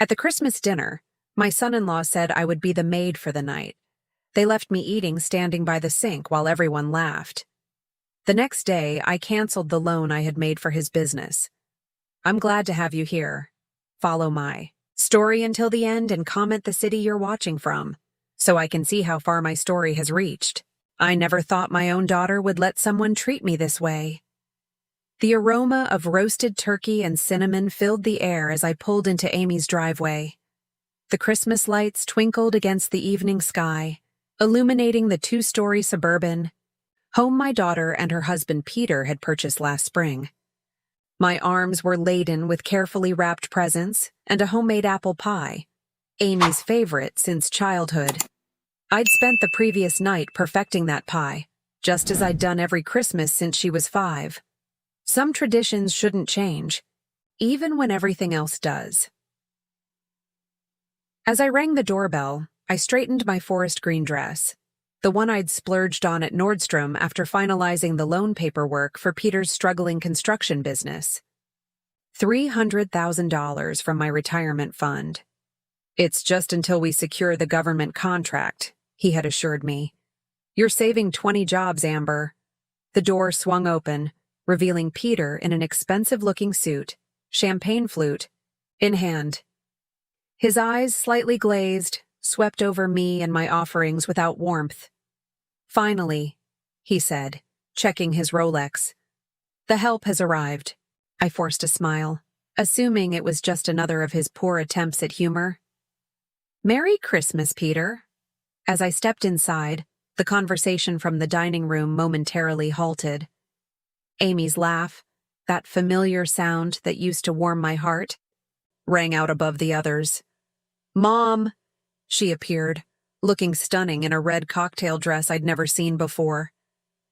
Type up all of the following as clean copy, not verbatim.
At the Christmas dinner, my son-in-law said I would be the maid for the night. They left me eating standing by the sink while everyone laughed. The next day, I canceled the loan I had made for his business. I'm glad to have you here. Follow my story until the end and comment the city you're watching from, so I can see how far my story has reached. I never thought my own daughter would let someone treat me this way. The aroma of roasted turkey and cinnamon filled the air as I pulled into Amy's driveway. The Christmas lights twinkled against the evening sky, illuminating the two-story suburban home my daughter and her husband Peter had purchased last spring. My arms were laden with carefully wrapped presents and a homemade apple pie, Amy's favorite since childhood. I'd spent the previous night perfecting that pie, just as I'd done every Christmas since she was 5. Some traditions shouldn't change, even when everything else does. As I rang the doorbell, I straightened my forest green dress, the one I'd splurged on at Nordstrom after finalizing the loan paperwork for Peter's struggling construction business. $300,000 from my retirement fund. It's just until we secure the government contract, he had assured me. You're saving 20 jobs, Amber. The door swung open, revealing Peter in an expensive-looking suit, champagne flute in hand. His eyes, slightly glazed, swept over me and my offerings without warmth. Finally, he said, checking his Rolex. The help has arrived. I forced a smile, assuming it was just another of his poor attempts at humor. Merry Christmas, Peter. As I stepped inside, the conversation from the dining room momentarily halted. Amy's laugh, that familiar sound that used to warm my heart, rang out above the others. Mom! She appeared, looking stunning in a red cocktail dress I'd never seen before.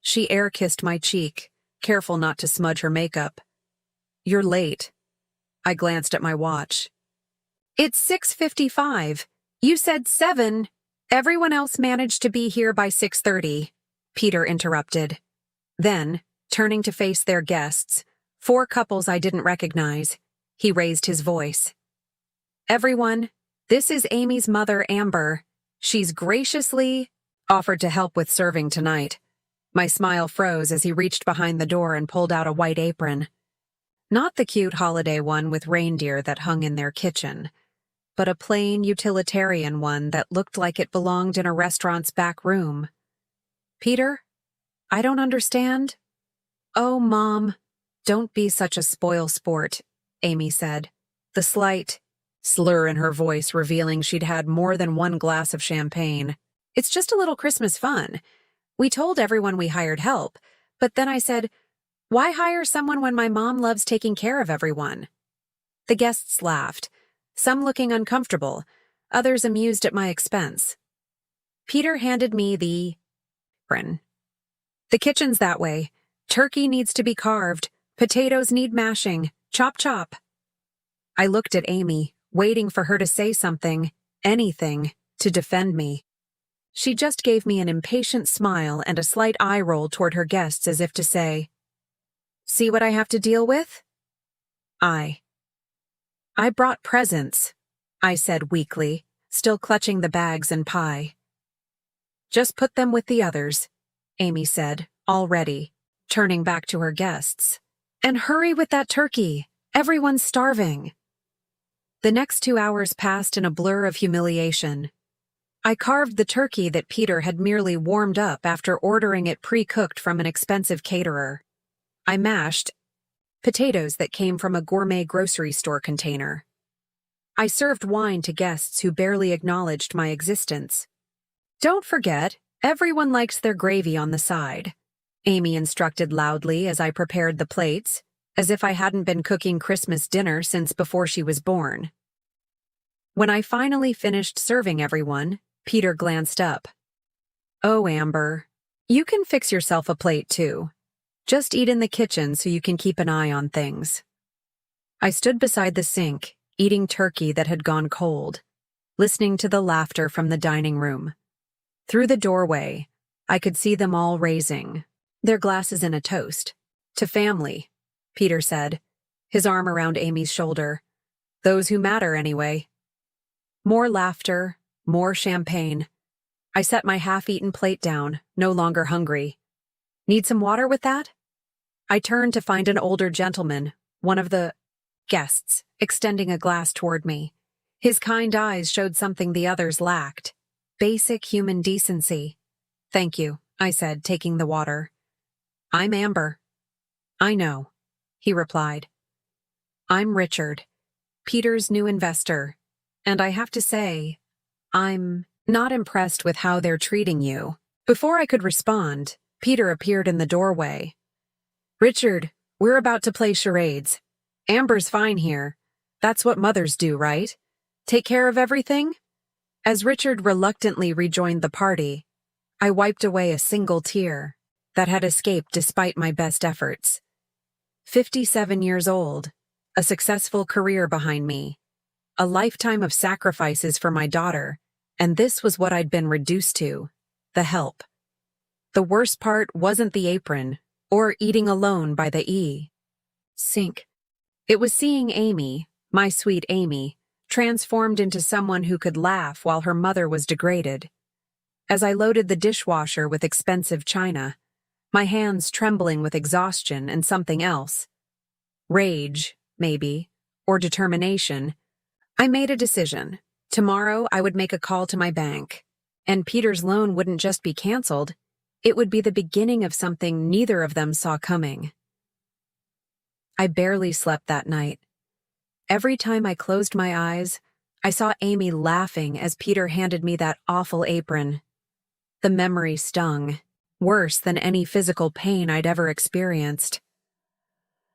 She air-kissed my cheek, careful not to smudge her makeup. You're late. I glanced at my watch. It's 6:55. You said 7. Everyone else managed to be here by 6:30, Peter interrupted. Then, turning to face their guests, 4 couples I didn't recognize, he raised his voice. Everyone, this is Amy's mother, Amber. She's graciously offered to help with serving tonight. My smile froze as he reached behind the door and pulled out a white apron. Not the cute holiday one with reindeer that hung in their kitchen, but a plain utilitarian one that looked like it belonged in a restaurant's back room. Peter, I don't understand. Oh, Mom, don't be such a spoil sport, Amy said, the slight slur in her voice revealing she'd had more than 1 glass of champagne. It's just a little Christmas fun. We told everyone we hired help, but then I said, why hire someone when my mom loves taking care of everyone? The guests laughed, some looking uncomfortable, others amused at my expense. Peter handed me the apron. The kitchen's that way. Turkey needs to be carved. Potatoes need mashing. Chop, chop. I looked at Amy, waiting for her to say something, anything, to defend me. She just gave me an impatient smile and a slight eye roll toward her guests as if to say, see what I have to deal with? I brought presents, I said weakly, still clutching the bags and pie. Just put them with the others, Amy said, already, turning back to her guests. And hurry with that turkey. Everyone's starving. The next 2 hours passed in a blur of humiliation. I carved the turkey that Peter had merely warmed up after ordering it pre-cooked from an expensive caterer. I mashed potatoes that came from a gourmet grocery store container. I served wine to guests who barely acknowledged my existence. Don't forget, everyone likes their gravy on the side, Amy instructed loudly as I prepared the plates, as if I hadn't been cooking Christmas dinner since before she was born. When I finally finished serving everyone, Peter glanced up. Oh, Amber, you can fix yourself a plate too. Just eat in the kitchen so you can keep an eye on things. I stood beside the sink, eating turkey that had gone cold, listening to the laughter from the dining room. Through the doorway, I could see them all raising their glasses in a toast. To family, Peter said, his arm around Amy's shoulder. Those who matter, anyway. More laughter, more champagne. I set my half-eaten plate down, no longer hungry. Need some water with that? I turned to find an older gentleman, one of the guests, extending a glass toward me. His kind eyes showed something the others lacked. Basic human decency. Thank you, I said, taking the water. I'm Amber. I know, he replied. I'm Richard, Peter's new investor, and I have to say, I'm not impressed with how they're treating you. Before I could respond, Peter appeared in the doorway. Richard, we're about to play charades. Amber's fine here. That's what mothers do, right? Take care of everything? As Richard reluctantly rejoined the party, I wiped away a single tear that had escaped despite my best efforts. 57 years old, a successful career behind me, a lifetime of sacrifices for my daughter, and this was what I'd been reduced to, the help. The worst part wasn't the apron, or eating alone by the sink. It was seeing Amy, my sweet Amy, transformed into someone who could laugh while her mother was degraded. As I loaded the dishwasher with expensive china, my hands trembling with exhaustion and something else, rage, maybe, or determination, I made a decision. Tomorrow I would make a call to my bank, and Peter's loan wouldn't just be canceled, it would be the beginning of something neither of them saw coming. I barely slept that night. Every time I closed my eyes, I saw Amy laughing as Peter handed me that awful apron. The memory stung, worse than any physical pain I'd ever experienced.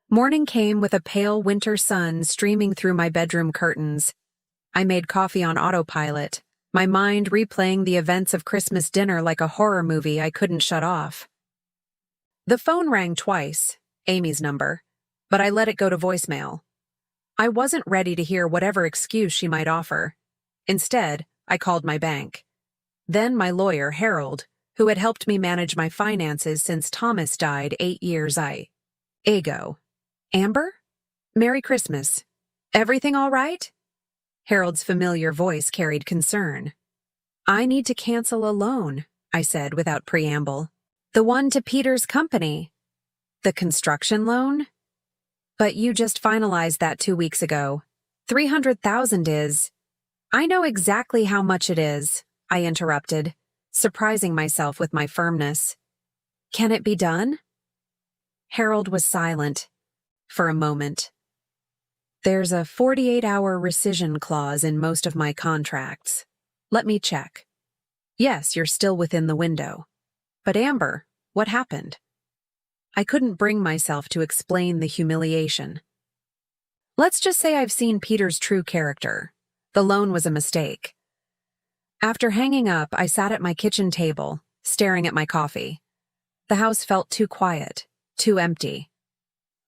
Morning came with a pale winter sun streaming through my bedroom curtains. I made coffee on autopilot, my mind replaying the events of Christmas dinner like a horror movie I couldn't shut off. The phone rang twice, Amy's number, but I let it go to voicemail. I wasn't ready to hear whatever excuse she might offer. Instead, I called my bank. Then my lawyer, Harold, who had helped me manage my finances since Thomas died 8 years ago. Amber? Merry Christmas. Everything all right? Harold's familiar voice carried concern. I need to cancel a loan, I said without preamble. The one to Peter's company. The construction loan? But you just finalized that 2 weeks ago. 300,000 is. I know exactly how much it is, I interrupted, surprising myself with my firmness. Can it be done? Harold was silent for a moment. There's a 48-hour rescission clause in most of my contracts. Let me check. Yes, you're still within the window. But Amber, what happened? I couldn't bring myself to explain the humiliation. Let's just say I've seen Peter's true character. The loan was a mistake. After hanging up, I sat at my kitchen table, staring at my coffee. The house felt too quiet, too empty.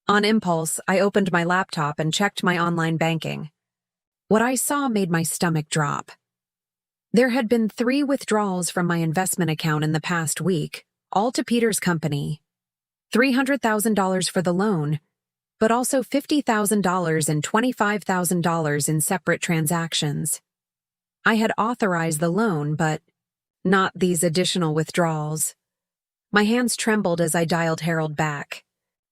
On impulse, I opened my laptop and checked my online banking. What I saw made my stomach drop. There had been 3 withdrawals from my investment account in the past week, all to Peter's company. $300,000 for the loan, but also $50,000 and $25,000 in separate transactions. I had authorized the loan, but not these additional withdrawals. My hands trembled as I dialed Harold back.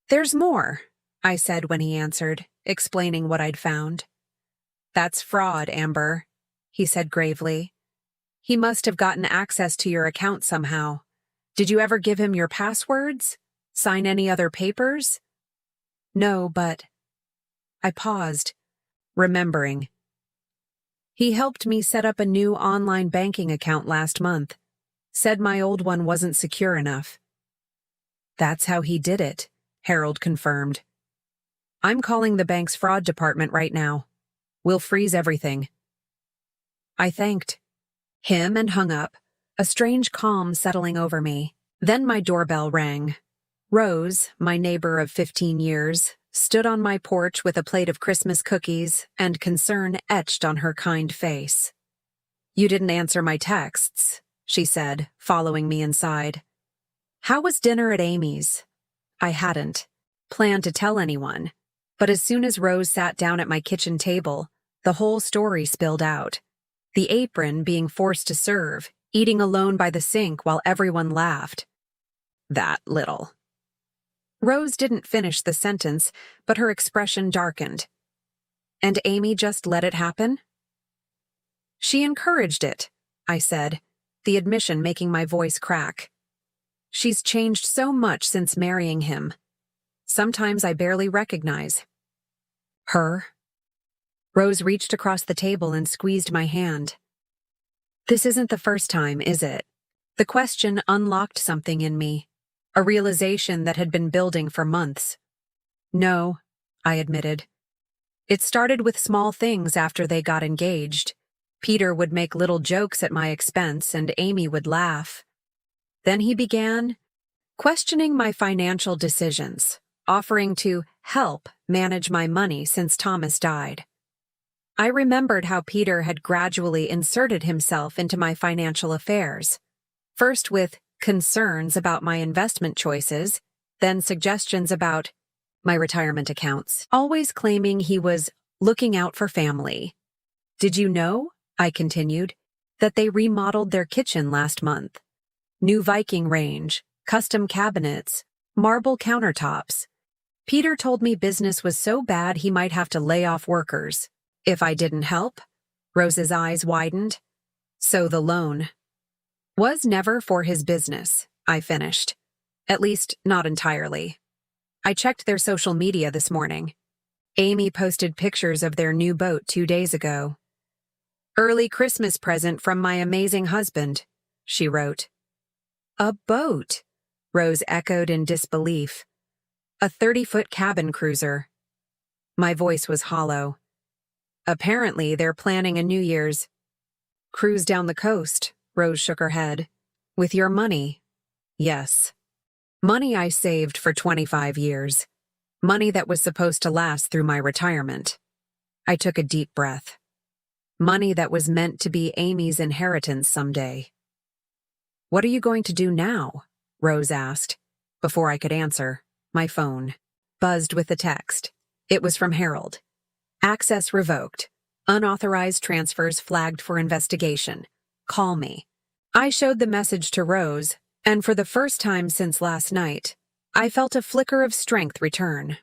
There's more, I said when he answered, explaining what I'd found. That's fraud, Amber, he said gravely. He must have gotten access to your account somehow. Did you ever give him your passwords? Sign any other papers? No, but... I paused, remembering. He helped me set up a new online banking account last month. Said my old one wasn't secure enough. That's how he did it, Harold confirmed. I'm calling the bank's fraud department right now. We'll freeze everything. I thanked him and hung up, a strange calm settling over me. Then my doorbell rang. Rose, my neighbor of 15 years, stood on my porch with a plate of Christmas cookies and concern etched on her kind face. You didn't answer my texts, she said, following me inside. How was dinner at Amy's? I hadn't planned to tell anyone, but as soon as Rose sat down at my kitchen table, the whole story spilled out. the apron being forced to serve, eating alone by the sink while everyone laughed. That little. Rose didn't finish the sentence, but her expression darkened. And Amy just let it happen? She encouraged it, I said, the admission making my voice crack. She's changed so much since marrying him. Sometimes I barely recognize her. Rose reached across the table and squeezed my hand. This isn't the first time, is it? The question unlocked something in me, a realization that had been building for months. No, I admitted. It started with small things after they got engaged. Peter would make little jokes at my expense and Amy would laugh. Then he began questioning my financial decisions, offering to help manage my money since Thomas died. I remembered how Peter had gradually inserted himself into my financial affairs, first with concerns about my investment choices, then suggestions about my retirement accounts, always claiming he was looking out for family. Did you know, I continued, that they remodeled their kitchen last month? New Viking range, custom cabinets, marble countertops. Peter told me business was so bad he might have to lay off workers. If I didn't help? Rose's eyes widened. So the loan was never for his business, I finished. At least, not entirely. I checked their social media this morning. Amy posted pictures of their new boat 2 days ago. Early Christmas present from my amazing husband, she wrote. A boat, Rose echoed in disbelief. A 30-foot cabin cruiser. My voice was hollow. Apparently, they're planning a New Year's cruise down the coast, Rose shook her head. With your money? Yes. Money I saved for 25 years. Money that was supposed to last through my retirement. I took a deep breath. Money that was meant to be Amy's inheritance someday. What are you going to do now? Rose asked. Before I could answer, my phone buzzed with a text. It was from Harold. Access revoked. Unauthorized transfers flagged for investigation. Call me. I showed the message to Rose, and for the first time since last night, I felt a flicker of strength return.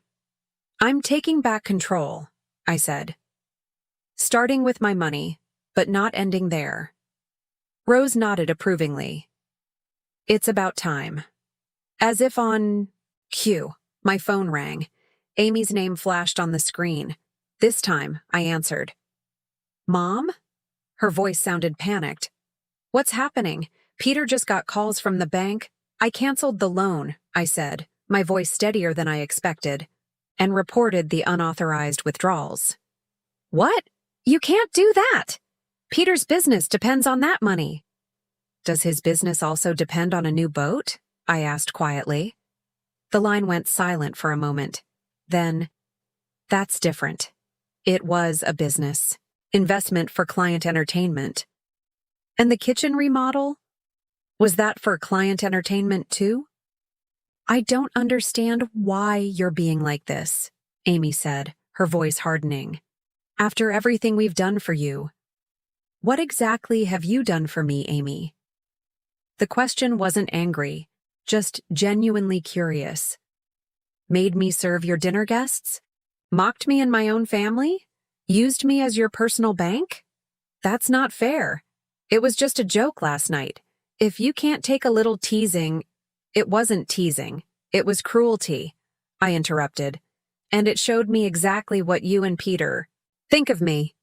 I'm taking back control, I said. Starting with my money, but not ending there. Rose nodded approvingly. It's about time. As if on cue, my phone rang. Amy's name flashed on the screen. This time, I answered. Mom? Her voice sounded panicked. What's happening? Peter just got calls from the bank. I canceled the loan, I said, my voice steadier than I expected, and reported the unauthorized withdrawals. What? You can't do that! Peter's business depends on that money. Does his business also depend on a new boat? I asked quietly. The line went silent for a moment. Then, that's different. It was a business. Investment for client entertainment. And the kitchen remodel? Was that for client entertainment too? I don't understand why you're being like this, Amy said, her voice hardening. After everything we've done for you. What exactly have you done for me, Amy? The question wasn't angry, just genuinely curious. Made me serve your dinner guests? Mocked me in my own family? Used me as your personal bank? That's not fair. It was just a joke last night. If you can't take a little teasing, it wasn't teasing. It was cruelty, I interrupted. And it showed me exactly what you and Peter think of me.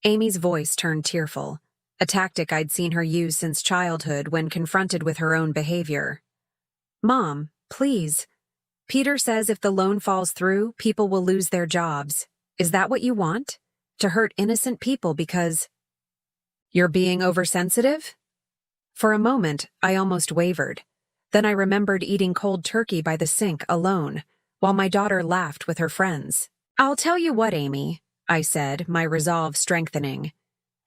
Amy's voice turned tearful, a tactic I'd seen her use since childhood when confronted with her own behavior. Mom, please. Peter says if the loan falls through, people will lose their jobs. Is that what you want? To hurt innocent people because you're being oversensitive? For a moment, I almost wavered. Then I remembered eating cold turkey by the sink alone, while my daughter laughed with her friends. I'll tell you what, Amy, I said, my resolve strengthening.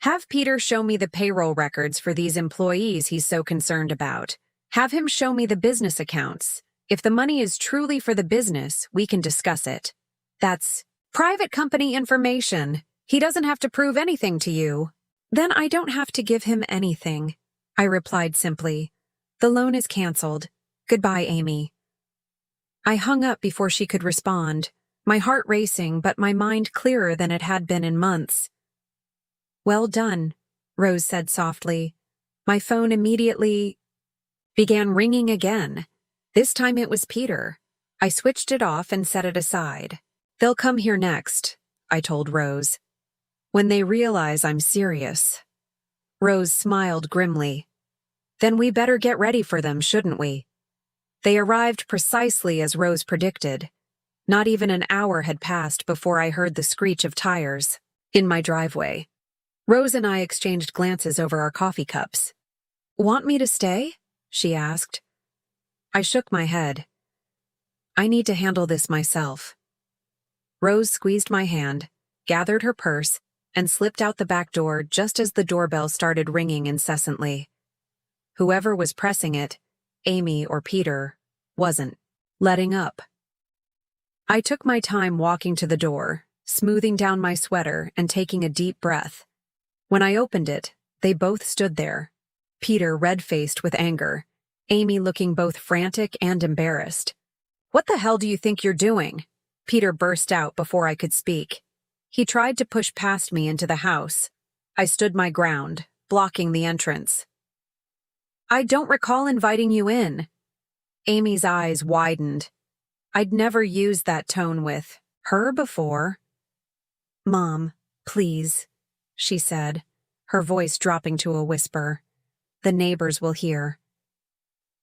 Have Peter show me the payroll records for these employees he's so concerned about. Have him show me the business accounts. If the money is truly for the business, we can discuss it. That's private company information. He doesn't have to prove anything to you. Then I don't have to give him anything, I replied simply. The loan is canceled. Goodbye, Amy. I hung up before she could respond, my heart racing but my mind clearer than it had been in months. Well done, Rose said softly. My phone immediately began ringing again. This time it was Peter. I switched it off and set it aside. They'll come here next, I told Rose. When they realize I'm serious. Rose smiled grimly. Then we better get ready for them, shouldn't we? They arrived precisely as Rose predicted. Not even an hour had passed before I heard the screech of tires in my driveway. Rose and I exchanged glances over our coffee cups. Want me to stay? She asked. I shook my head. I need to handle this myself. Rose squeezed my hand, gathered her purse, and slipped out the back door just as the doorbell started ringing incessantly. Whoever was pressing it, Amy or Peter, wasn't letting up. I took my time walking to the door, smoothing down my sweater and taking a deep breath. When I opened it, they both stood there, Peter red-faced with anger, Amy looking both frantic and embarrassed. What the hell do you think you're doing? Peter burst out before I could speak. He tried to push past me into the house. I stood my ground, blocking the entrance. I don't recall inviting you in. Amy's eyes widened. I'd never used that tone with her before. Mom, please, she said, her voice dropping to a whisper. The neighbors will hear.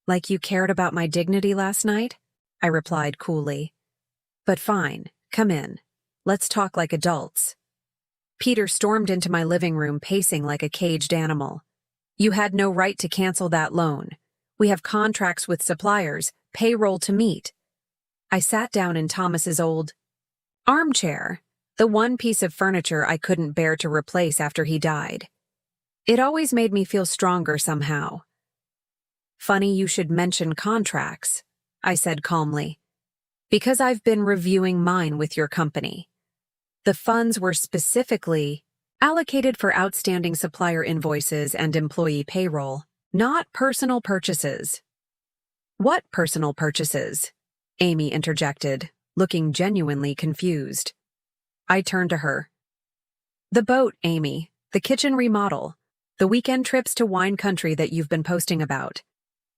Like you cared about my dignity last night? I replied coolly. But fine, come in. Let's talk like adults. Peter stormed into my living room, pacing like a caged animal. You had no right to cancel that loan. We have contracts with suppliers, payroll to meet. I sat down in Thomas's old armchair, the one piece of furniture I couldn't bear to replace after he died. It always made me feel stronger somehow. Funny you should mention contracts, I said calmly. Because I've been reviewing mine with your company. The funds were specifically allocated for outstanding supplier invoices and employee payroll, not personal purchases. What personal purchases? Amy interjected, looking genuinely confused. I turned to her. The boat, Amy, the kitchen remodel, the weekend trips to wine country that you've been posting about.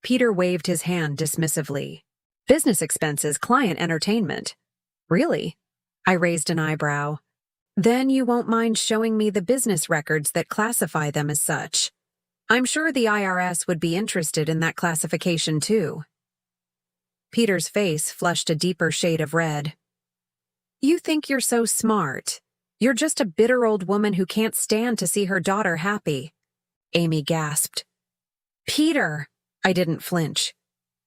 Peter waved his hand dismissively. Business expenses, client entertainment. Really? I raised an eyebrow. Then you won't mind showing me the business records that classify them as such. I'm sure the IRS would be interested in that classification too. Peter's face flushed a deeper shade of red. You think you're so smart. You're just a bitter old woman who can't stand to see her daughter happy. Amy gasped. Peter! I didn't flinch.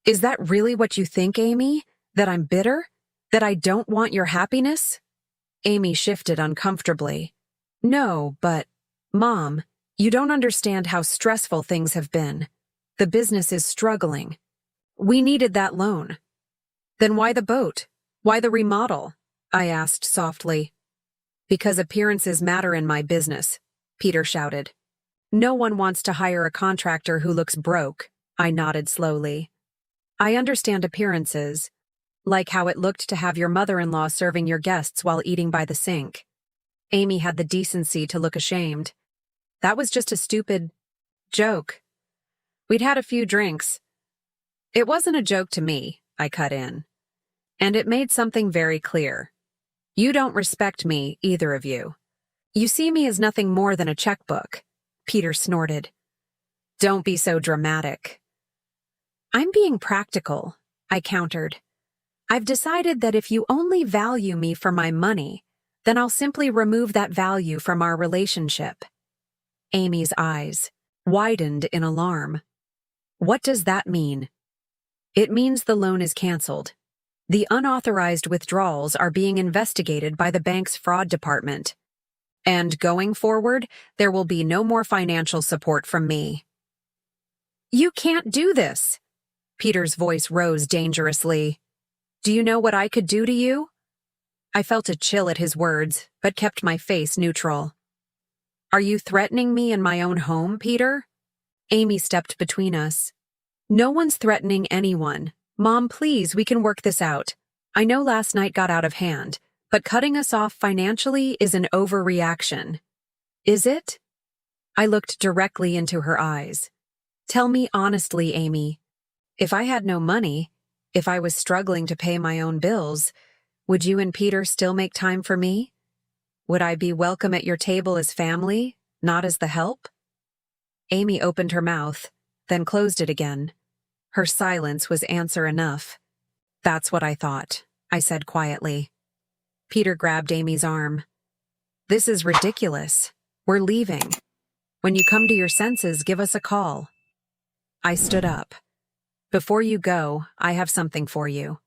Is that really what you think, Amy? That I'm bitter? That I don't want your happiness? Amy shifted uncomfortably. No, but, Mom, you don't understand how stressful things have been. The business is struggling. We needed that loan. Then why the boat? Why the remodel? I asked softly. Because appearances matter in my business, Peter shouted. No one wants to hire a contractor who looks broke, I nodded slowly. I understand appearances, like how it looked to have your mother-in-law serving your guests while eating by the sink. Amy had the decency to look ashamed. That was just a stupid joke. We'd had a few drinks. It wasn't a joke to me, I cut in. And it made something very clear. You don't respect me, either of you. You see me as nothing more than a checkbook. Peter snorted. Don't be so dramatic. I'm being practical, I countered. I've decided that if you only value me for my money, then I'll simply remove that value from our relationship. Amy's eyes widened in alarm. What does that mean? It means the loan is canceled. The unauthorized withdrawals are being investigated by the bank's fraud department. And going forward, there will be no more financial support from me. You can't do this. Peter's voice rose dangerously. Do you know what I could do to you? I felt a chill at his words, but kept my face neutral. Are you threatening me in my own home, Peter? Amy stepped between us. No one's threatening anyone. Mom, please, we can work this out. I know last night got out of hand, but cutting us off financially is an overreaction. Is it? I looked directly into her eyes. Tell me honestly, Amy. If I had no money, if I was struggling to pay my own bills, would you and Peter still make time for me? Would I be welcome at your table as family, not as the help? Amy opened her mouth, then closed it again. Her silence was answer enough. That's what I thought, I said quietly. Peter grabbed Amy's arm. This is ridiculous. We're leaving. When you come to your senses, give us a call. I stood up. Before you go, I have something for you.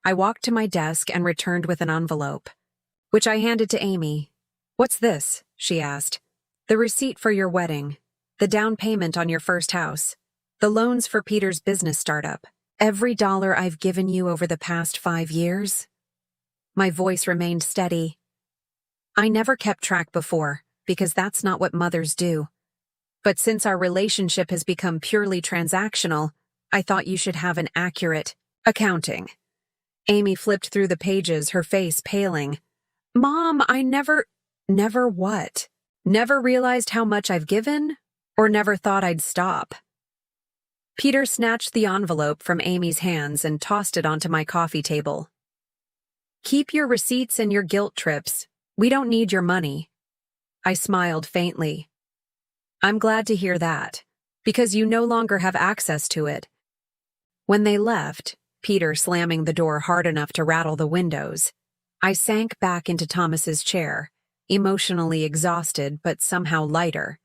I walked to my desk and returned with an envelope, which I handed to Amy. What's this? She asked. The receipt for your wedding, the down payment on your first house, the loans for Peter's business startup, every dollar I've given you over the past 5 years. My voice remained steady. I never kept track before, because that's not what mothers do. But since our relationship has become purely transactional, I thought you should have an accurate accounting. Amy flipped through the pages, her face paling. Mom, I never what? Never realized how much I've given? Or never thought I'd stop? Peter snatched the envelope from Amy's hands and tossed it onto my coffee table. Keep your receipts and your guilt trips. We don't need your money. I smiled faintly. I'm glad to hear that, because you no longer have access to it. When they left, Peter slamming the door hard enough to rattle the windows, I sank back into Thomas's chair, emotionally exhausted but somehow lighter.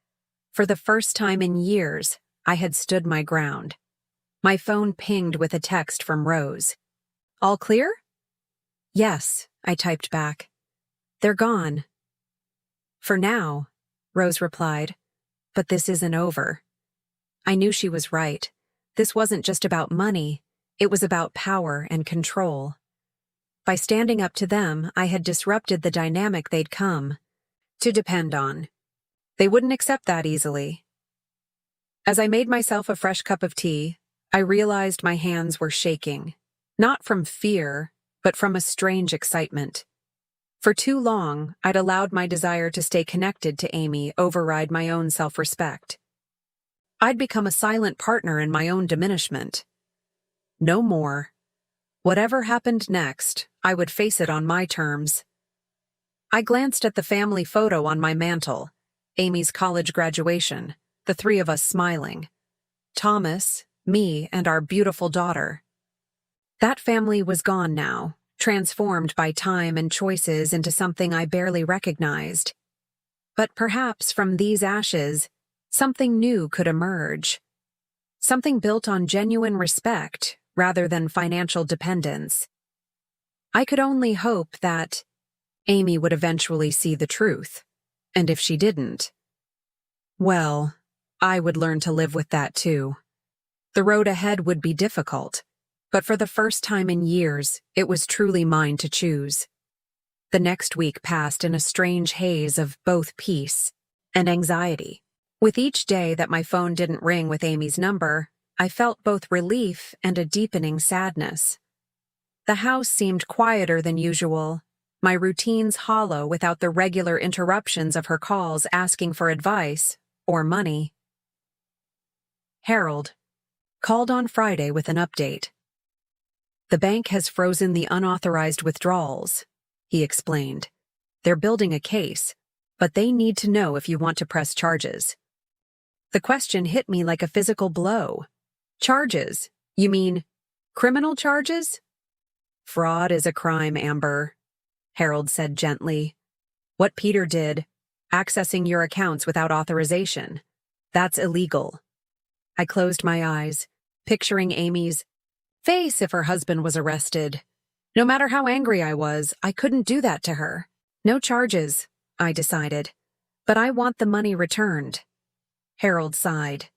For the first time in years, I had stood my ground. My phone pinged with a text from Rose. All clear? Yes, I typed back. They're gone. For now, Rose replied, but this isn't over. I knew she was right. This wasn't just about money, it was about power and control. By standing up to them, I had disrupted the dynamic they'd come to depend on. They wouldn't accept that easily. As I made myself a fresh cup of tea, I realized my hands were shaking, not from fear, but from a strange excitement. For too long, I'd allowed my desire to stay connected to Amy override my own self-respect. I'd become a silent partner in my own diminishment. No more. Whatever happened next, I would face it on my terms. I glanced at the family photo on my mantle, Amy's college graduation, the 3 of us smiling. Thomas, me, and our beautiful daughter. That family was gone now, transformed by time and choices into something I barely recognized. But perhaps from these ashes, something new could emerge. Something built on genuine respect rather than financial dependence. I could only hope that Amy would eventually see the truth. And if she didn't, well, I would learn to live with that too. The road ahead would be difficult, but for the first time in years, it was truly mine to choose. The next week passed in a strange haze of both peace and anxiety. With each day that my phone didn't ring with Amy's number, I felt both relief and a deepening sadness. The house seemed quieter than usual, my routines hollow without the regular interruptions of her calls asking for advice or money. Harold called on Friday with an update. The bank has frozen the unauthorized withdrawals, he explained. They're building a case, but they need to know if you want to press charges. The question hit me like a physical blow. Charges? You mean criminal charges? Fraud is a crime, Amber, Harold said gently. What Peter did, accessing your accounts without authorization, that's illegal. I closed my eyes, picturing Amy's face if her husband was arrested. No matter how angry I was, I couldn't do that to her. No charges, I decided. But I want the money returned. Harold sighed.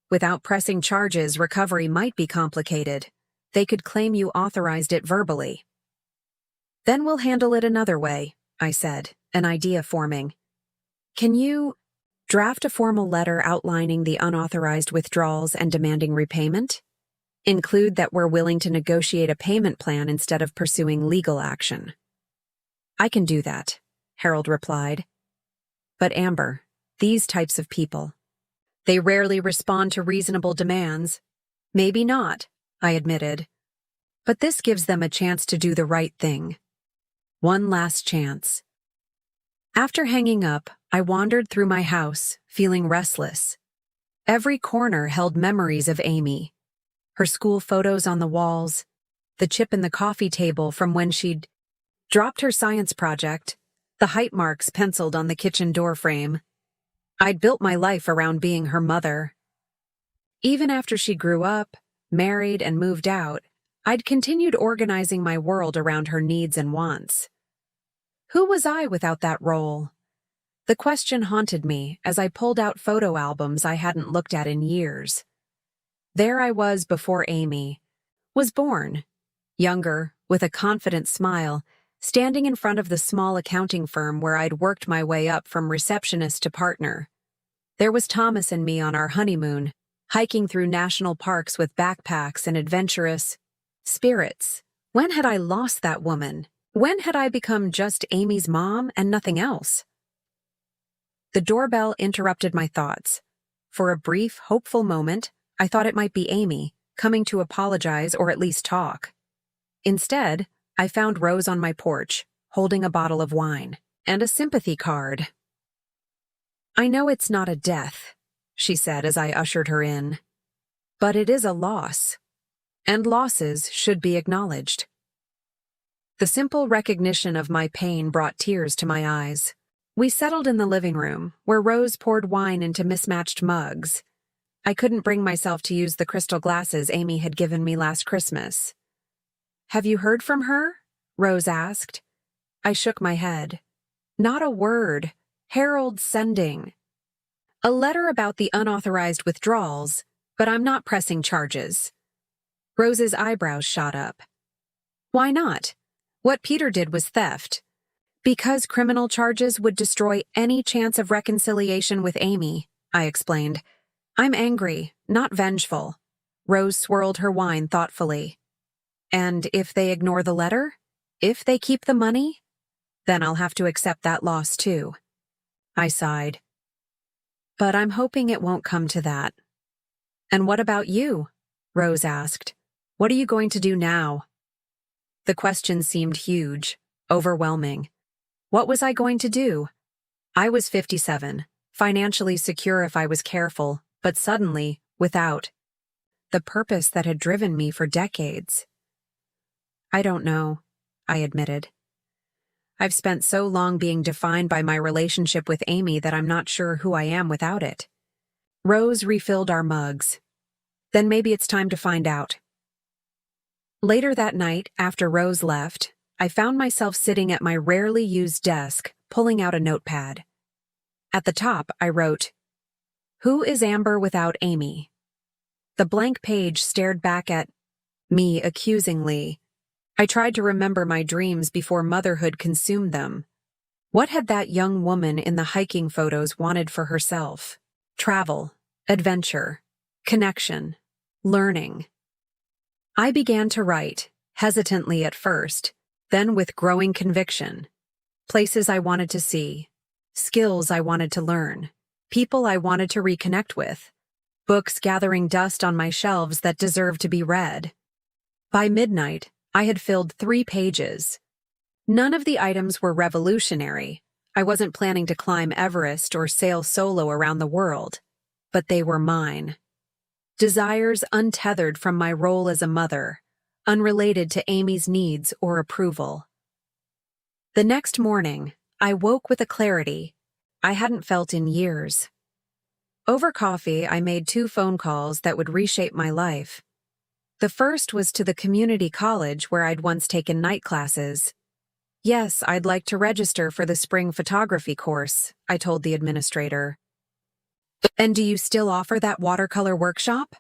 Without pressing charges, recovery might be complicated. They could claim you authorized it verbally. Then we'll handle it another way, I said, an idea forming. Can you draft a formal letter outlining the unauthorized withdrawals and demanding repayment? Include that we're willing to negotiate a payment plan instead of pursuing legal action. I can do that, Harold replied. But Amber, these types of people, they rarely respond to reasonable demands. Maybe not, I admitted. But this gives them a chance to do the right thing. One last chance. After hanging up, I wandered through my house, feeling restless. Every corner held memories of Amy. Her school photos on the walls, the chip in the coffee table from when she'd dropped her science project, the height marks penciled on the kitchen door frame. I'd built my life around being her mother. Even after she grew up, married, and moved out, I'd continued organizing my world around her needs and wants. Who was I without that role? The question haunted me as I pulled out photo albums I hadn't looked at in years. There I was before Amy was born, younger, with a confident smile, standing in front of the small accounting firm where I'd worked my way up from receptionist to partner. There was Thomas and me on our honeymoon, hiking through national parks with backpacks and adventurous spirits. When had I lost that woman? When had I become just Amy's mom and nothing else? The doorbell interrupted my thoughts. For a brief, hopeful moment, I thought it might be Amy, coming to apologize or at least talk. Instead, I found Rose on my porch, holding a bottle of wine and a sympathy card. "I know it's not a death," she said as I ushered her in. "But it is a loss, and losses should be acknowledged." The simple recognition of my pain brought tears to my eyes. We settled in the living room, where Rose poured wine into mismatched mugs. I couldn't bring myself to use the crystal glasses Amy had given me last Christmas. "Have you heard from her?" Rose asked. I shook my head. "Not a word. Harold's sending a letter about the unauthorized withdrawals, but I'm not pressing charges." Rose's eyebrows shot up. "Why not? What Peter did was theft." "Because criminal charges would destroy any chance of reconciliation with Amy," I explained. "I'm angry, not vengeful." Rose swirled her wine thoughtfully. "And if they ignore the letter? If they keep the money? Then I'll have to accept that loss too." I sighed. "But I'm hoping it won't come to that." "And what about you?" Rose asked. "What are you going to do now?" The question seemed huge, overwhelming. What was I going to do? I was 57, financially secure if I was careful, but suddenly, without the purpose that had driven me for decades. "I don't know," I admitted. "I've spent so long being defined by my relationship with Amy that I'm not sure who I am without it." Rose refilled our mugs. "Then maybe it's time to find out." Later that night, after Rose left, I found myself sitting at my rarely used desk, pulling out a notepad. At the top, I wrote, "Who is Amber without Amy?" The blank page stared back at me accusingly. I tried to remember my dreams before motherhood consumed them. What had that young woman in the hiking photos wanted for herself? Travel, adventure, connection, learning. I began to write, hesitantly at first, then with growing conviction. Places I wanted to see, skills I wanted to learn, people I wanted to reconnect with, books gathering dust on my shelves that deserved to be read. By midnight, I had filled 3 pages. None of the items were revolutionary. I wasn't planning to climb Everest or sail solo around the world, but they were mine. Desires untethered from my role as a mother, unrelated to Amy's needs or approval. The next morning, I woke with a clarity I hadn't felt in years. Over coffee, I made 2 phone calls that would reshape my life. The first was to the community college where I'd once taken night classes. "Yes, I'd like to register for the spring photography course," I told the administrator. "And do you still offer that watercolor workshop?"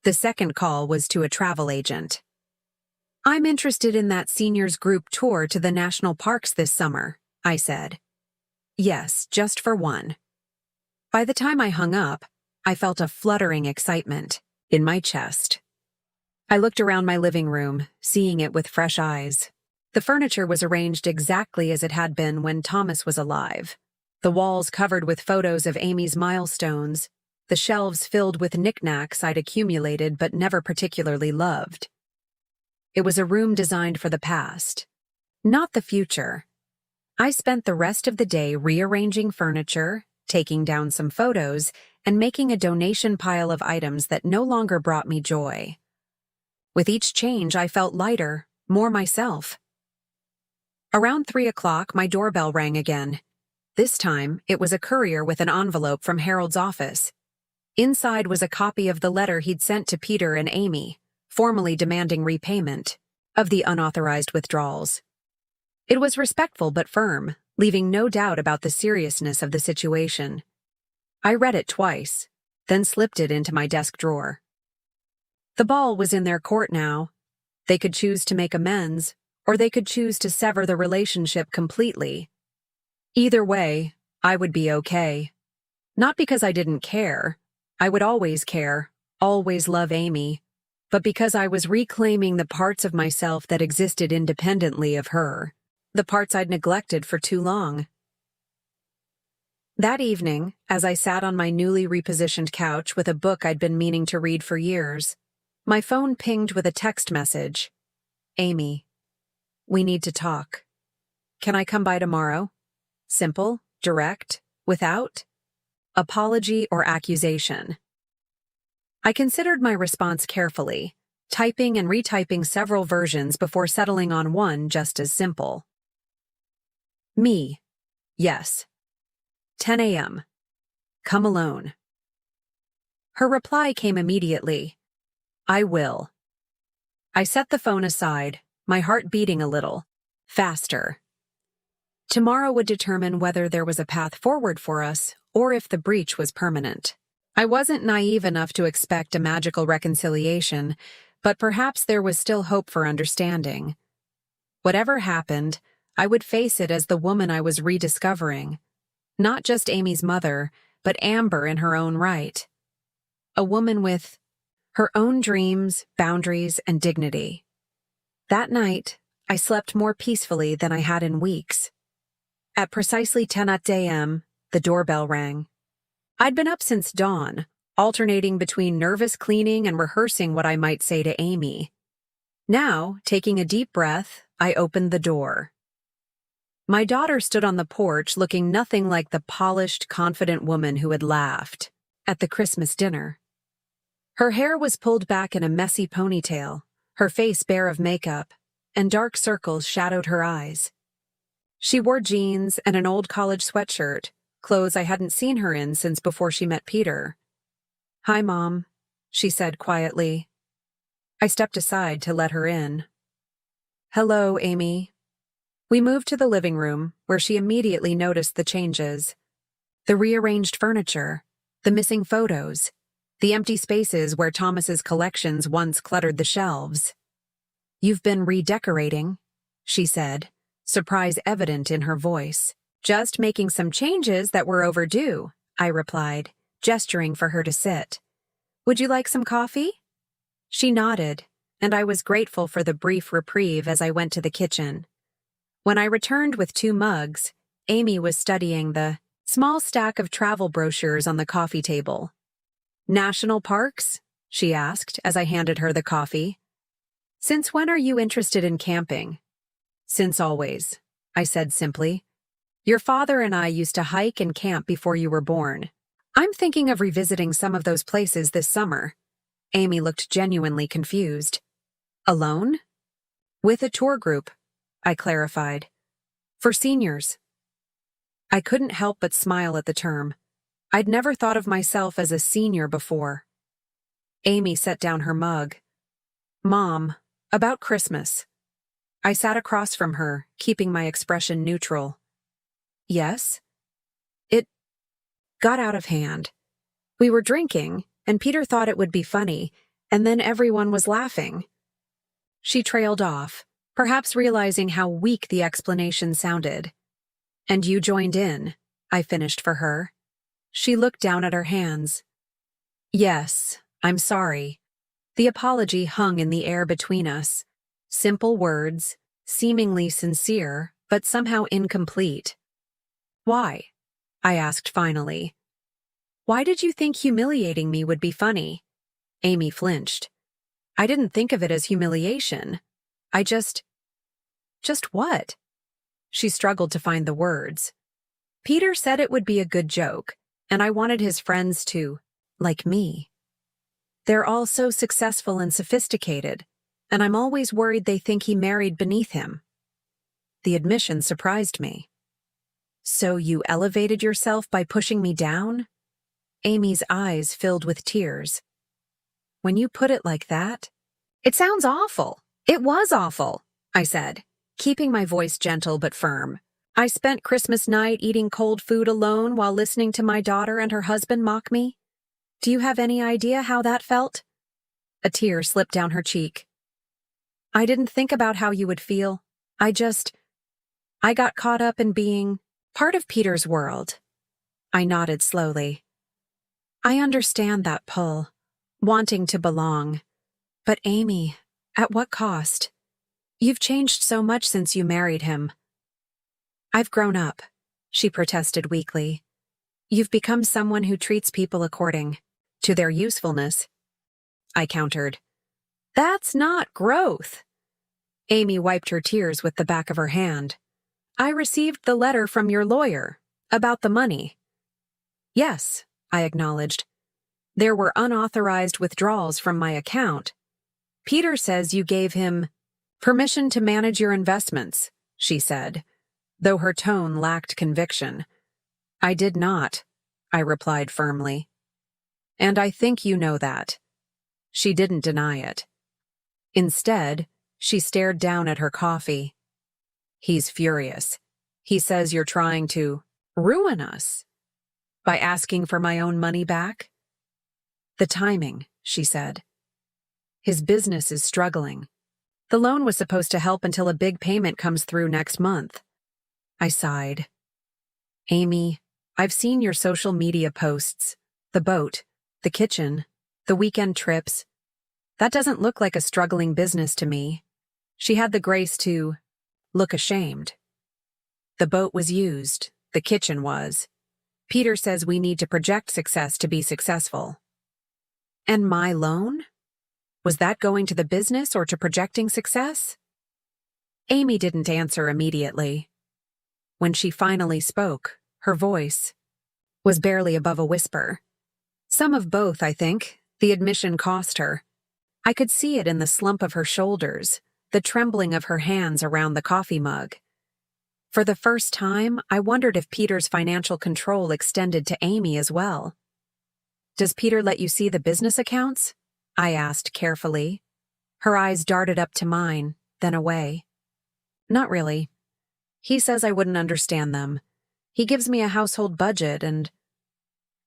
The second call was to a travel agent. "I'm interested in that seniors group tour to the national parks this summer," I said. Yes, just for one. By the time I hung up, I felt a fluttering excitement in my chest. I looked around my living room, seeing it with fresh eyes. The furniture was arranged exactly as it had been when Thomas was alive. The walls covered with photos of Amy's milestones, the shelves filled with knickknacks I'd accumulated but never particularly loved. It was a room designed for the past, not the future. I spent the rest of the day rearranging furniture, taking down some photos, and making a donation pile of items that no longer brought me joy. With each change, I felt lighter, more myself. Around 3 o'clock, my doorbell rang again. This time, it was a courier with an envelope from Harold's office. Inside was a copy of the letter he'd sent to Peter and Amy, formally demanding repayment of the unauthorized withdrawals. It was respectful but firm, leaving no doubt about the seriousness of the situation. I read it twice, then slipped it into my desk drawer. The ball was in their court now. They could choose to make amends, or they could choose to sever the relationship completely. Either way, I would be okay. Not because I didn't care. I would always care, always love Amy, but because I was reclaiming the parts of myself that existed independently of her, the parts I'd neglected for too long. That evening, as I sat on my newly repositioned couch with a book I'd been meaning to read for years, my phone pinged with a text message. Amy, we need to talk. Can I come by tomorrow? Simple, direct, without apology or accusation. I considered my response carefully, typing and retyping several versions before settling on one just as simple. Me. Yes. 10 a.m. Come alone. Her reply came immediately. I will. I set the phone aside, my heart beating a little, faster. Tomorrow would determine whether there was a path forward for us or if the breach was permanent. I wasn't naive enough to expect a magical reconciliation, but perhaps there was still hope for understanding. Whatever happened, I would face it as the woman I was rediscovering. Not just Amy's mother, but Amber in her own right. A woman with her own dreams, boundaries, and dignity. That night, I slept more peacefully than I had in weeks. At precisely 10 a.m., the doorbell rang. I'd been up since dawn, alternating between nervous cleaning and rehearsing what I might say to Amy. Now, taking a deep breath, I opened the door. My daughter stood on the porch looking nothing like the polished, confident woman who had laughed at the Christmas dinner. Her hair was pulled back in a messy ponytail, her face bare of makeup, and dark circles shadowed her eyes. She wore jeans and an old college sweatshirt, clothes I hadn't seen her in since before she met Peter. Hi, Mom, she said quietly. I stepped aside to let her in. Hello, Amy. We moved to the living room, where she immediately noticed the changes. The rearranged furniture, the missing photos, the empty spaces where Thomas's collections once cluttered the shelves. You've been redecorating, she said, surprise evident in her voice. Just making some changes that were overdue, I replied, gesturing for her to sit. Would you like some coffee? She nodded, and I was grateful for the brief reprieve as I went to the kitchen. When I returned with 2 mugs, Amy was studying the small stack of travel brochures on the coffee table. National parks? She asked as I handed her the coffee. Since when are you interested in camping? Since always, I said simply. Your father and I used to hike and camp before you were born. I'm thinking of revisiting some of those places this summer. Amy looked genuinely confused. Alone? With a tour group, I clarified. For seniors. I couldn't help but smile at the term. I'd never thought of myself as a senior before. Amy set down her mug. Mom, about Christmas. I sat across from her, keeping my expression neutral. Yes? It got out of hand. We were drinking, and Peter thought it would be funny, and then everyone was laughing. She trailed off, perhaps realizing how weak the explanation sounded. And you joined in, I finished for her. She looked down at her hands. Yes, I'm sorry. The apology hung in the air between us. Simple words, seemingly sincere, but somehow incomplete. Why? I asked finally. Why did you think humiliating me would be funny? Amy flinched. I didn't think of it as humiliation. I just what? She struggled to find the words. Peter said it would be a good joke, and I wanted his friends to, like me. They're all so successful and sophisticated, and I'm always worried they think he married beneath him. The admission surprised me. So you elevated yourself by pushing me down? Amy's eyes filled with tears. When you put it like that, it sounds awful. It was awful, I said, keeping my voice gentle but firm. I spent Christmas night eating cold food alone while listening to my daughter and her husband mock me. Do you have any idea how that felt? A tear slipped down her cheek. I didn't think about how you would feel. I got caught up in being part of Peter's world. I nodded slowly. I understand that pull, wanting to belong. But Amy, at what cost? You've changed so much since you married him. I've grown up, she protested weakly. You've become someone who treats people according to their usefulness. I countered. That's not growth. Amy wiped her tears with the back of her hand. I received the letter from your lawyer about the money. Yes, I acknowledged. There were unauthorized withdrawals from my account. Peter says you gave him permission to manage your investments, she said, though her tone lacked conviction. I did not, I replied firmly. And I think you know that. She didn't deny it. Instead, she stared down at her coffee. He's furious. He says you're trying to ruin us by asking for my own money back. The timing, she said. His business is struggling. The loan was supposed to help until a big payment comes through next month. I sighed. Amy, I've seen your social media posts. The boat, the kitchen, the weekend trips. That doesn't look like a struggling business to me. She had the grace to look ashamed. The boat was used. The kitchen was. Peter says we need to project success to be successful. And my loan? Was that going to the business or to projecting success? Amy didn't answer immediately. When she finally spoke, her voice was barely above a whisper. Some of both, I think. The admission cost her. I could see it in the slump of her shoulders, the trembling of her hands around the coffee mug. For the first time, I wondered if Peter's financial control extended to Amy as well. Does Peter let you see the business accounts? I asked carefully. Her eyes darted up to mine, then away. Not really. He says I wouldn't understand them. He gives me a household budget and...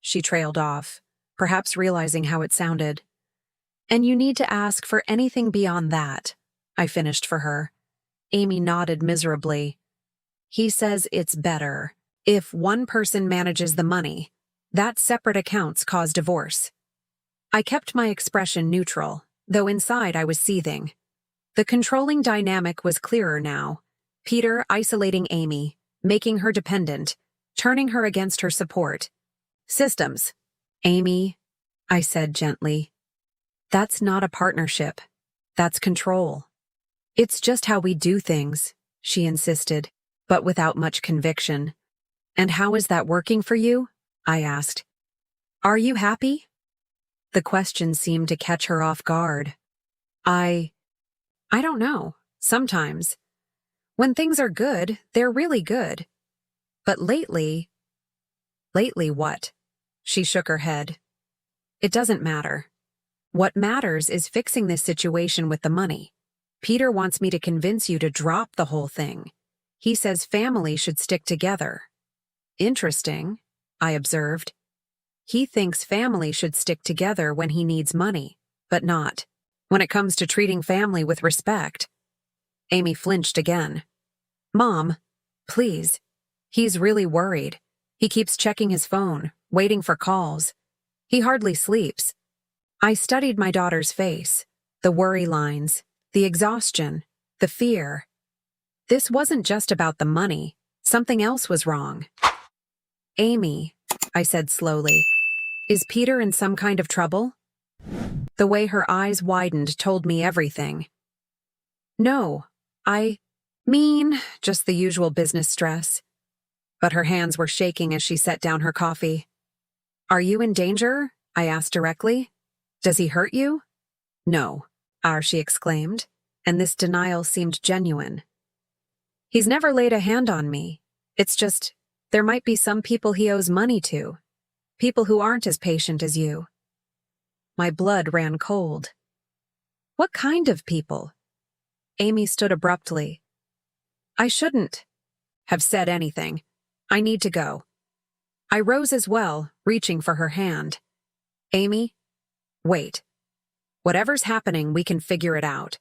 She trailed off, perhaps realizing how it sounded. And you need to ask for anything beyond that, I finished for her. Amy nodded miserably. He says it's better if one person manages the money. That separate accounts cause divorce. I kept my expression neutral, though inside I was seething. The controlling dynamic was clearer now. Peter isolating Amy, making her dependent, turning her against her support. Systems. Amy, I said gently. That's not a partnership. That's control. It's just how we do things, she insisted, but without much conviction. And how is that working for you? I asked. Are you happy? The question seemed to catch her off guard. I don't know. Sometimes. When things are good, they're really good. But lately... Lately what? She shook her head. It doesn't matter. What matters is fixing this situation with the money. Peter wants me to convince you to drop the whole thing. He says family should stick together. Interesting, I observed. He thinks family should stick together when he needs money, but not when it comes to treating family with respect. Amy flinched again. Mom, please. He's really worried. He keeps checking his phone, waiting for calls. He hardly sleeps. I studied my daughter's face, the worry lines, the exhaustion, the fear. This wasn't just about the money. Something else was wrong. Amy, I said slowly, is Peter in some kind of trouble? The way her eyes widened told me everything. No, I mean, just the usual business stress. But her hands were shaking as she set down her coffee. Are you in danger? I asked directly. Does he hurt you? No, she exclaimed, and this denial seemed genuine. He's never laid a hand on me. It's just, there might be some people he owes money to. People who aren't as patient as you. My blood ran cold. What kind of people? Amy stood abruptly. I shouldn't have said anything. I need to go. I rose as well, reaching for her hand. Amy, wait. Whatever's happening, we can figure it out.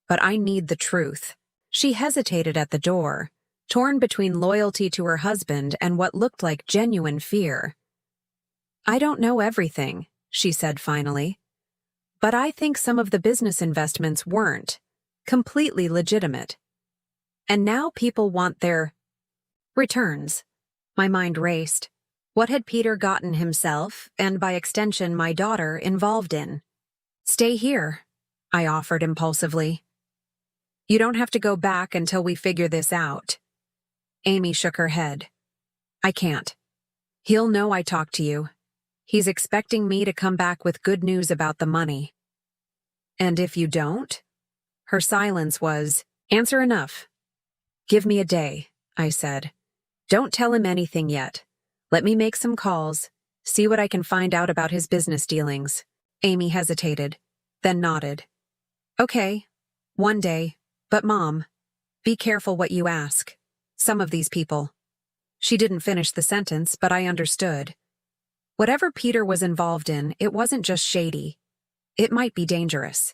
But I need the truth. She hesitated at the door, torn between loyalty to her husband and what looked like genuine fear. I don't know everything, she said finally. But I think some of the business investments weren't completely legitimate. And now people want their returns. My mind raced. What had Peter gotten himself, and by extension my daughter, involved in? Stay here, I offered impulsively. You don't have to go back until we figure this out. Amy shook her head. I can't. He'll know I talked to you. He's expecting me to come back with good news about the money. And if you don't? Her silence was, answer enough. Give me a day, I said. Don't tell him anything yet. Let me make some calls, see what I can find out about his business dealings. Amy hesitated, then nodded. Okay, one day, but Mom, be careful what you ask. Some of these people. She didn't finish the sentence, but I understood. Whatever Peter was involved in, it wasn't just shady. It might be dangerous.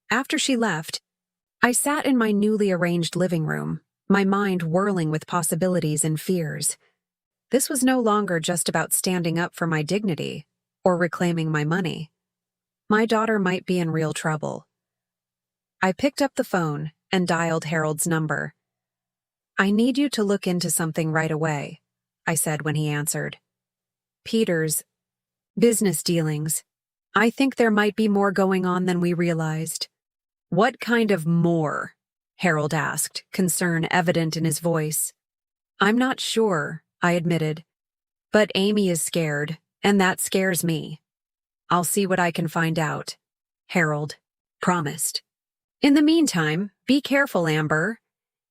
After she left, I sat in my newly arranged living room, my mind whirling with possibilities and fears. This was no longer just about standing up for my dignity or reclaiming my money. My daughter might be in real trouble. I picked up the phone and dialed Harold's number. I need you to look into something right away, I said when he answered. Peter's business dealings. I think there might be more going on than we realized. What kind of more? Harold asked, concern evident in his voice. I'm not sure, I admitted. But Amy is scared, and that scares me. I'll see what I can find out. Harold promised. In the meantime, be careful, Amber.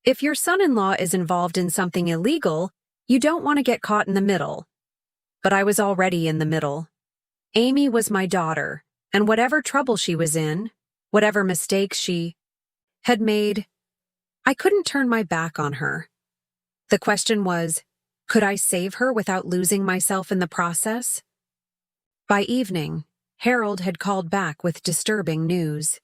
If your son-in-law is involved in something illegal, you don't want to get caught in the middle. But I was already in the middle. Amy was my daughter, and whatever trouble she was in, whatever mistakes she had made, I couldn't turn my back on her. The question was, could I save her without losing myself in the process? By evening, Harold had called back with disturbing news.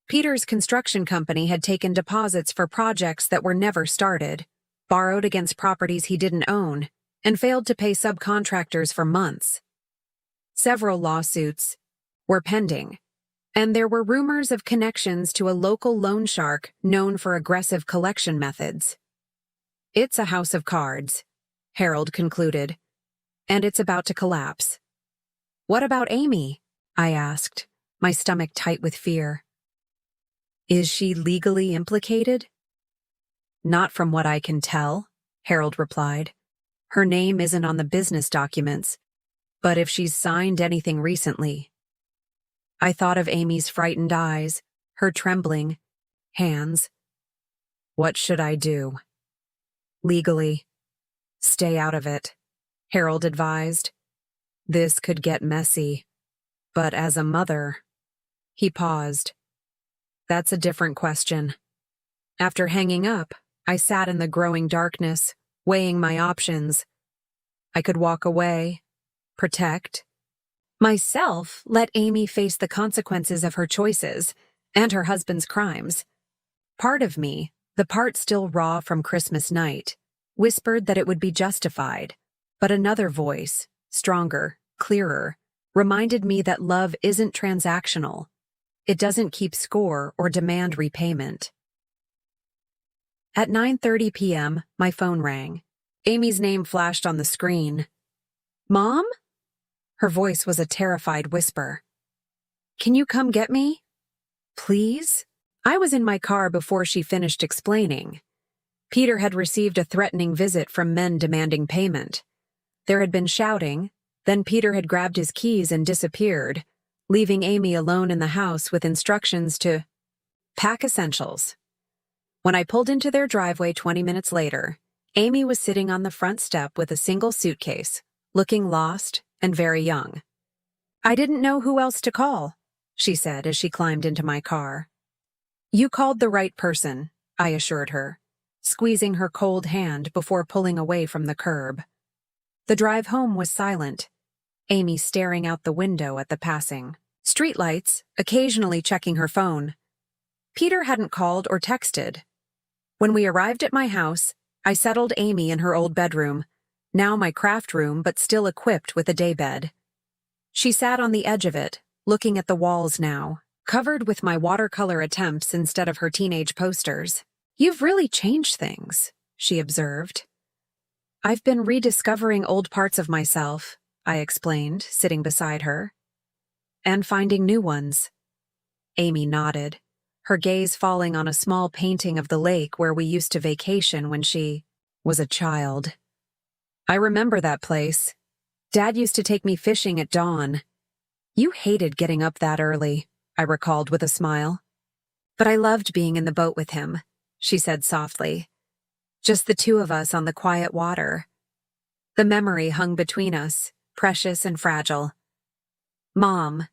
Peter's construction company had taken deposits for projects that were never started, borrowed against properties he didn't own, and failed to pay subcontractors for months. Several lawsuits were pending, and there were rumors of connections to a local loan shark known for aggressive collection methods. It's a house of cards, Harold concluded, and it's about to collapse. What about Amy? I asked, my stomach tight with fear. Is she legally implicated? Not from what I can tell, Harold replied. Her name isn't on the business documents, but if she's signed anything recently. I thought of Amy's frightened eyes, her trembling hands. What should I do? Legally. Stay out of it, Harold advised. This could get messy. But as a mother... He paused. That's a different question. After hanging up, I sat in the growing darkness, weighing my options. I could walk away, protect myself, let Amy face the consequences of her choices and her husband's crimes. Part of me, the part still raw from Christmas night, whispered that it would be justified, but another voice, stronger, clearer, reminded me that love isn't transactional. It doesn't keep score or demand repayment. At 9:30 p.m., my phone rang. Amy's name flashed on the screen. "Mom?" Her voice was a terrified whisper. "Can you come get me? Please?" I was in my car before she finished explaining. Peter had received a threatening visit from men demanding payment. There had been shouting, then Peter had grabbed his keys and disappeared, leaving Amy alone in the house with instructions to pack essentials. When I pulled into their driveway 20 minutes later, Amy was sitting on the front step with a single suitcase, looking lost and very young. "I didn't know who else to call," she said as she climbed into my car. "You called the right person," I assured her, squeezing her cold hand before pulling away from the curb. The drive home was silent, Amy staring out the window at the passing streetlights, occasionally checking her phone. Peter hadn't called or texted. When we arrived at my house, I settled Amy in her old bedroom, now my craft room but still equipped with a daybed. She sat on the edge of it, looking at the walls now, covered with my watercolor attempts instead of her teenage posters. "You've really changed things," she observed. "I've been rediscovering old parts of myself," I explained, sitting beside her. "And finding new ones." Amy nodded, her gaze falling on a small painting of the lake where we used to vacation when she was a child. "I remember that place. Dad used to take me fishing at dawn. You hated getting up that early," I recalled with a smile. "But I loved being in the boat with him," she said softly. "Just the two of us on the quiet water." The memory hung between us, precious and fragile. "Mom,"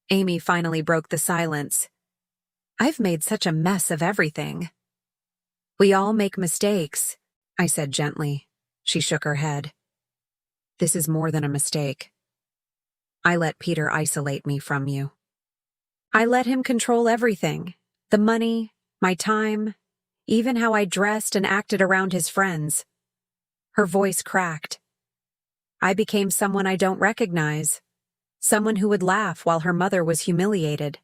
Amy finally broke the silence, "I've made such a mess of everything." "We all make mistakes," I said gently. She shook her head. "This is more than a mistake. I let Peter isolate me from you. I let him control everything, the money, my time, even how I dressed and acted around his friends." Her voice cracked. "I became someone I don't recognize, someone who would laugh while her mother was humiliated."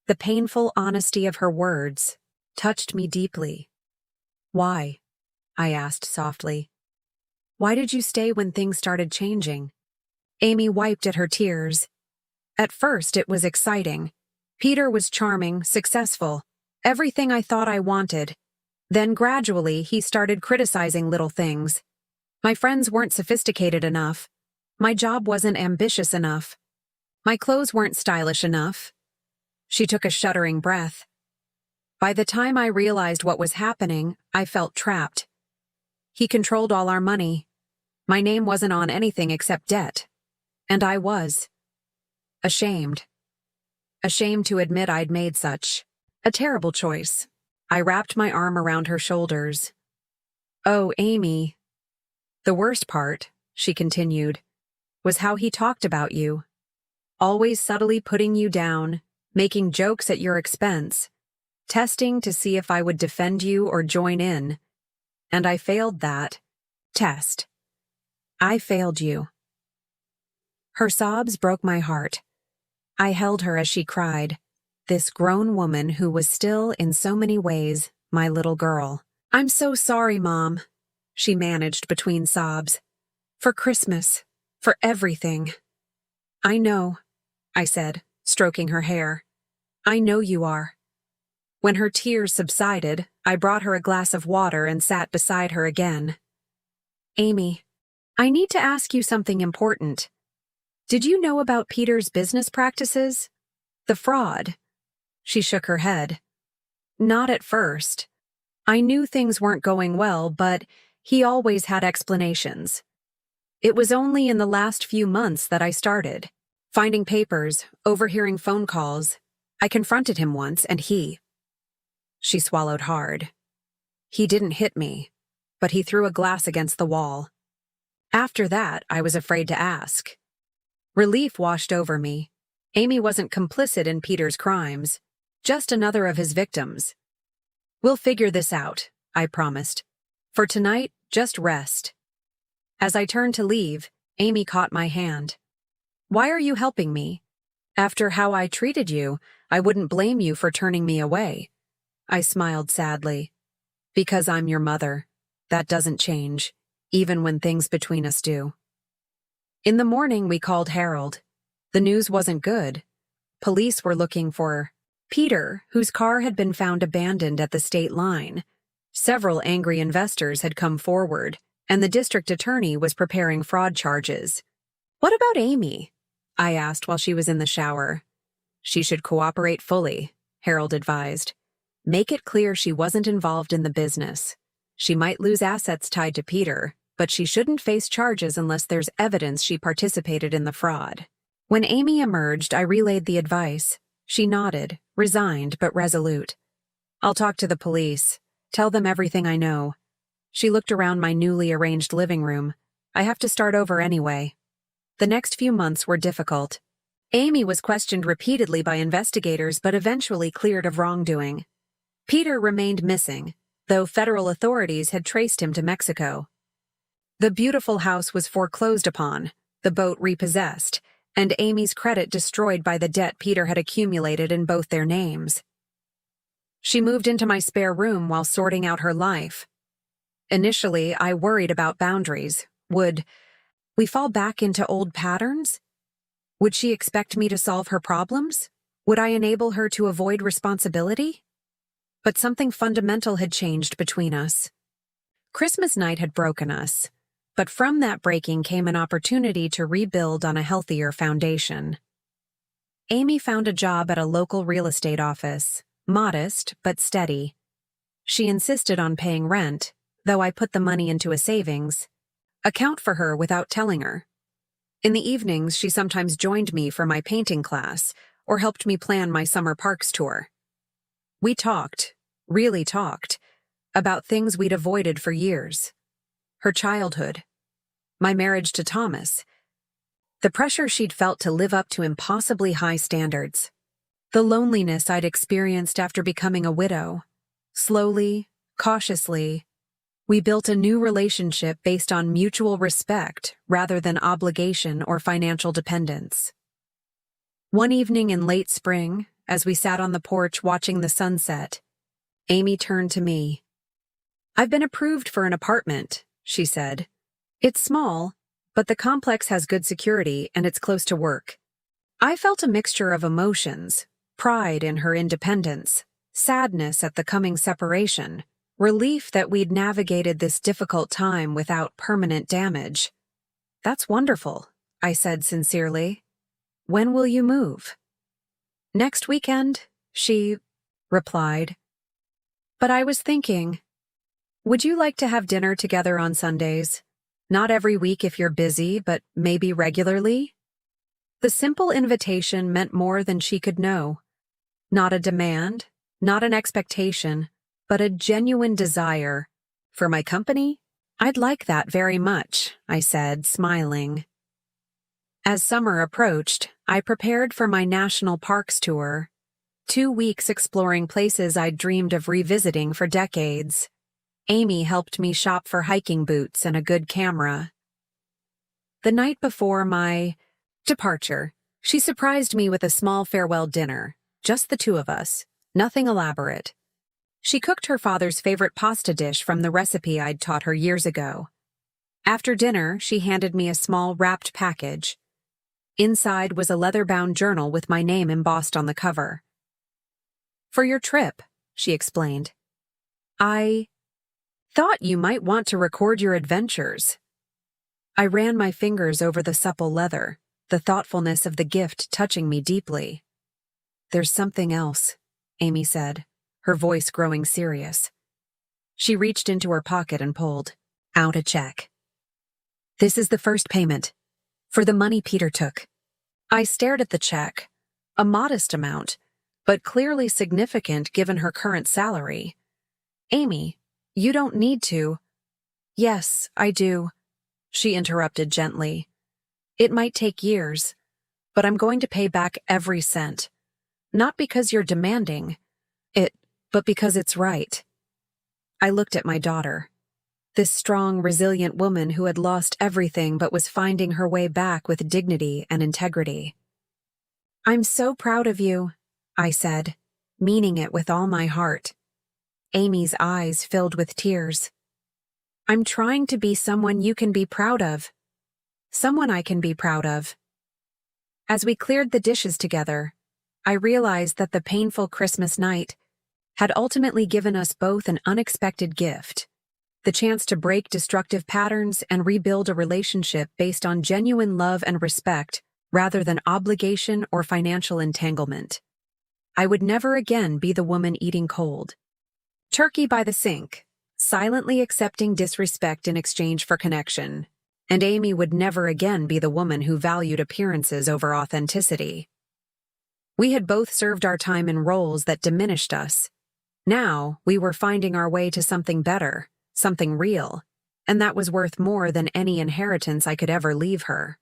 The painful honesty of her words touched me deeply. "Why?" I asked softly. "Why did you stay when things started changing?" Amy wiped at her tears. "At first it was exciting. Peter was charming, successful, everything I thought I wanted. Then gradually he started criticizing little things. My friends weren't sophisticated enough. My job wasn't ambitious enough. My clothes weren't stylish enough." She took a shuddering breath. "By the time I realized what was happening, I felt trapped. He controlled all our money. My name wasn't on anything except debt. And I was ashamed. Ashamed to admit I'd made such a terrible choice." I wrapped my arm around her shoulders. "Oh, Amy." "The worst part," she continued, "was how he talked about you. Always subtly putting you down, making jokes at your expense, testing to see if I would defend you or join in. And I failed that test. I failed you." Her sobs broke my heart. I held her as she cried, this grown woman who was still, in so many ways, my little girl. "I'm so sorry, Mom," she managed between sobs. "For Christmas, for everything." "I know," I said, stroking her hair. "I know you are." When her tears subsided, I brought her a glass of water and sat beside her again. "Amy, I need to ask you something important. Did you know about Peter's business practices? The fraud?" She shook her head. "Not at first. I knew things weren't going well, but he always had explanations. It was only in the last few months that I started. Finding papers, overhearing phone calls. I confronted him once, and She swallowed hard. "He didn't hit me, but he threw a glass against the wall. After that, I was afraid to ask." Relief washed over me. Amy wasn't complicit in Peter's crimes, just another of his victims. "We'll figure this out," I promised. "For tonight, Just rest." As I turned to leave, Amy caught my hand. "Why are you helping me? After how I treated you, I wouldn't blame you for turning me away." I smiled sadly. "Because I'm your mother. That doesn't change, even when things between us do." In the morning, we called Harold. The news wasn't good. Police were looking for Peter, whose car had been found abandoned at the state line. Several angry investors had come forward, and the district attorney was preparing fraud charges. "What about Amy?" I asked while she was in the shower. "She should cooperate fully," Harold advised. "Make it clear she wasn't involved in the business. She might lose assets tied to Peter, but she shouldn't face charges unless there's evidence she participated in the fraud." When Amy emerged, I relayed the advice. She nodded, resigned but resolute. "I'll talk to the police. Tell them everything I know." She looked around my newly arranged living room. "I have to start over anyway." The next few months were difficult. Amy was questioned repeatedly by investigators but eventually cleared of wrongdoing. Peter remained missing, though federal authorities had traced him to Mexico. The beautiful house was foreclosed upon, the boat repossessed, and Amy's credit destroyed by the debt Peter had accumulated in both their names. She moved into my spare room while sorting out her life. Initially, I worried about boundaries. Would we fall back into old patterns? Would she expect me to solve her problems? Would I enable her to avoid responsibility? But something fundamental had changed between us. Christmas night had broken us, but from that breaking came an opportunity to rebuild on a healthier foundation. Amy found a job at a local real estate office, modest but steady. She insisted on paying rent, though I put the money into a savings account for her without telling her. In the evenings, she sometimes joined me for my painting class or helped me plan my summer parks tour. We talked, really talked, about things we'd avoided for years. Her childhood, my marriage to Thomas, the pressure she'd felt to live up to impossibly high standards, the loneliness I'd experienced after becoming a widow. Slowly, cautiously, we built a new relationship based on mutual respect rather than obligation or financial dependence. One evening in late spring, as we sat on the porch watching the sunset, Amy turned to me. "I've been approved for an apartment," she said. "It's small, but the complex has good security and it's close to work." I felt a mixture of emotions, pride in her independence, sadness at the coming separation, relief that we'd navigated this difficult time without permanent damage. "That's wonderful," I said sincerely. "When will you move?" "Next weekend," she replied. But I was thinking, would you like to have dinner together on Sundays? Not every week if you're busy, but maybe regularly? The simple invitation meant more than she could know. Not a demand, not an expectation, but a genuine desire. For my company? "I'd like that very much," I said, smiling. As summer approached, I prepared for my national parks tour. 2 weeks exploring places I'd dreamed of revisiting for decades. Amy helped me shop for hiking boots and a good camera. The night before my departure, she surprised me with a small farewell dinner, just the two of us, nothing elaborate. She cooked her father's favorite pasta dish from the recipe I'd taught her years ago. After dinner, she handed me a small wrapped package. Inside was a leather-bound journal with my name embossed on the cover. "For your trip," she explained. "I thought you might want to record your adventures." I ran my fingers over the supple leather, the thoughtfulness of the gift touching me deeply. "There's something else," Amy said, her voice growing serious. She reached into her pocket and pulled out a check. "This is the first payment, for the money Peter took." I stared at the check, a modest amount, but clearly significant given her current salary. "Amy, you don't need to." "Yes, I do," she interrupted gently. "It might take years, but I'm going to pay back every cent. Not because you're demanding it, but because it's right." I looked at my daughter. This strong, resilient woman who had lost everything but was finding her way back with dignity and integrity. "I'm so proud of you," I said, meaning it with all my heart. Amy's eyes filled with tears. "I'm trying to be someone you can be proud of. Someone I can be proud of." As we cleared the dishes together, I realized that the painful Christmas night had ultimately given us both an unexpected gift: the chance to break destructive patterns and rebuild a relationship based on genuine love and respect rather than obligation or financial entanglement. I would never again be the woman eating cold turkey by the sink, silently accepting disrespect in exchange for connection, and Amy would never again be the woman who valued appearances over authenticity. We had both served our time in roles that diminished us. Now, we were finding our way to something better, something real, and that was worth more than any inheritance I could ever leave her.